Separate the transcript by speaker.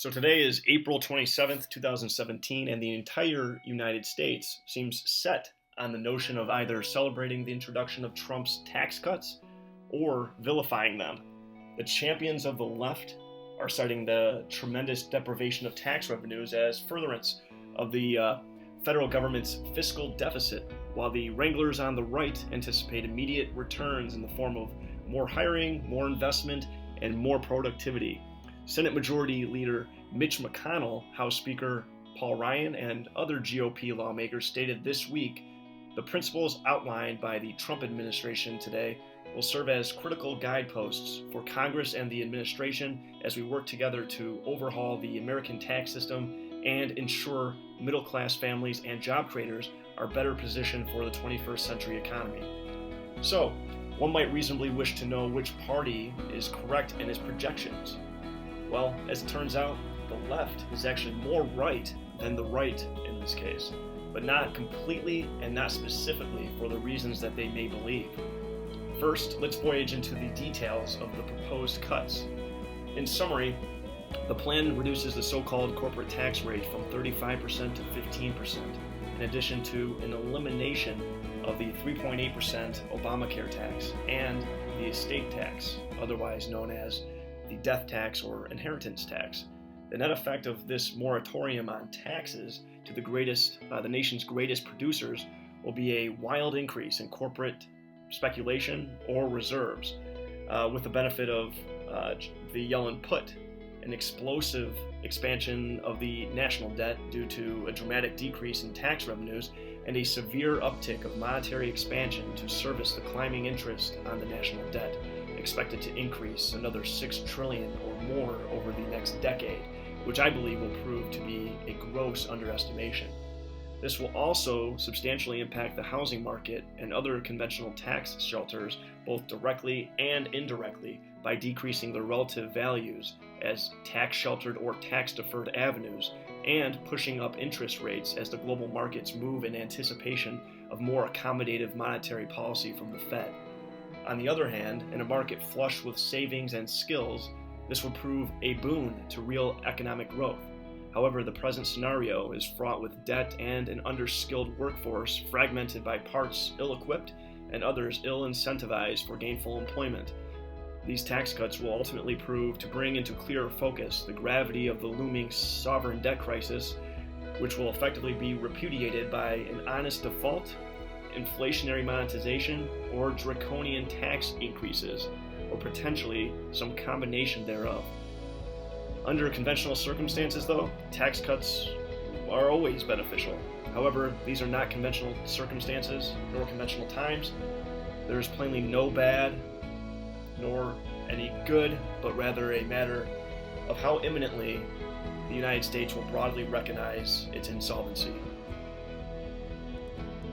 Speaker 1: So today is April 27th, 2017, and the entire United States seems set on the notion of either celebrating the introduction of Trump's tax cuts or vilifying them. The champions of the left are citing the tremendous deprivation of tax revenues as furtherance of the federal government's fiscal deficit, while the wranglers on the right anticipate immediate returns in the form of more hiring, more investment, and more productivity. Senate Majority Leader Mitch McConnell, House Speaker Paul Ryan, and other GOP lawmakers stated this week the principles outlined by the Trump administration today will serve as critical guideposts for Congress and the administration as we work together to overhaul the American tax system and ensure middle-class families and job creators are better positioned for the 21st century economy. So, one might reasonably wish to know which party is correct in its projections. Well, as it turns out, the left is actually more right than the right in this case, but not completely and not specifically for the reasons that they may believe. First, let's voyage into the details of the proposed cuts. In summary, the plan reduces the so-called corporate tax rate from 35% to 15%, in addition to an elimination of the 3.8% Obamacare tax and the estate tax, otherwise known as the death tax or inheritance tax. The net effect of this moratorium on taxes to the nation's greatest producers will be a wild increase in corporate speculation or reserves, with the benefit of the Yellen put, an explosive expansion of the national debt due to a dramatic decrease in tax revenues and a severe uptick of monetary expansion to service the climbing interest on the national debt, expected to increase another $6 trillion or more over the next decade, which I believe will prove to be a gross underestimation. This will also substantially impact the housing market and other conventional tax shelters, both directly and indirectly, by decreasing their relative values as tax-sheltered or tax-deferred avenues, and pushing up interest rates as the global markets move in anticipation of more accommodative monetary policy from the Fed. On the other hand, in a market flush with savings and skills, this would prove a boon to real economic growth. However, the present scenario is fraught with debt and an underskilled workforce fragmented by parts ill-equipped and others ill-incentivized for gainful employment. These tax cuts will ultimately prove to bring into clearer focus the gravity of the looming sovereign debt crisis, which will effectively be repudiated by an honest default, inflationary monetization, or draconian tax increases, or potentially some combination thereof. Under conventional circumstances, though, tax cuts are always beneficial. However, these are not conventional circumstances nor conventional times. There is plainly no bad nor any good, but rather a matter of how imminently the United States will broadly recognize its insolvency.